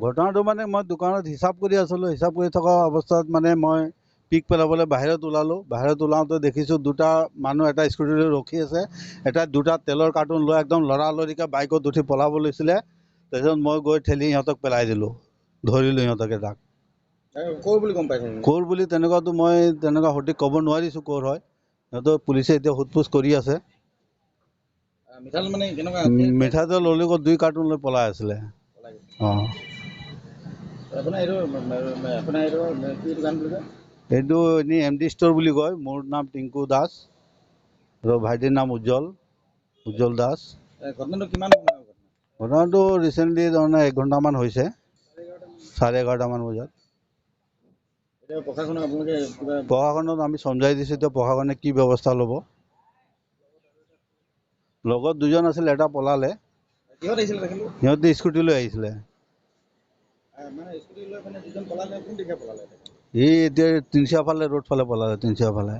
ঘটনাটো মানে মই দোকানত হিচাপ কৰি আছিলোঁ, হিচাপ কৰি থকা অৱস্থাত মানে মই পিক পেলাবলৈ বাহিৰত ওলালোঁ। বাহিৰত ওলাওঁতে দেখিছোঁ দুটা মানুহ এটা স্কুটি লৈ ৰখি আছে, এটা দুটা তেলৰ কাৰ্টুন লৈ একদম লৰালৰিকৈ বাইকত উঠি পলাব লৈছিলে। তাৰপিছত মই গৈ ঠেলি সিহঁতক পেলাই দিলোঁ, ধৰিলোঁ সিহঁতক এটাক। ক'ৰ বুলি গম পাইছে? ক'ৰ বুলি তেনেকুৱাতো মই তেনেকুৱা সঠিক ক'ব নোৱাৰিছোঁ ক'ৰ হয়। সিহঁতৰ পুলিচে এতিয়া সোধ-পোছ কৰি আছে। মিঠাতেল মানে কেনেকুৱা? মিঠাতেল অলিগত 2 কাৰ্টুন লৈ পলাই আছিলে। অঁ, আপোনাৰ এইটো কি দোকান বুলি কয়? এইটো এনেই MD ষ্ট'ৰ বুলি কয়। মোৰ নাম টিংকু দাস আৰু ভাইটিৰ নাম উজ্জ্বল দাস। ঘটনাটো কিমান? ঘটনাটো ৰিচেণ্টলি তাৰমানে 1 ঘণ্টামান হৈছে, 11:30মান বজাত। এতিয়া প্ৰশাসনক আপোনালোকে কিবা প্ৰশাসনক আমি সমজাই দিছোঁ, এতিয়া প্ৰশাসনে কি ব্যৱস্থা ল'ব। লগত 2জন আছিল, এটা পলালে। কিহত আহিছিল তেখেতলোক? সিহঁতে স্কুটি লৈ আহিছিলে। মানে স্কুটি লৈ মানে যিজন পলালে কোন দিশে পলালে? এই এতিয়া তিনিচুকীয়া ফালে ৰোড ফালে পলালে, তিনিচুকীয়া ফালে।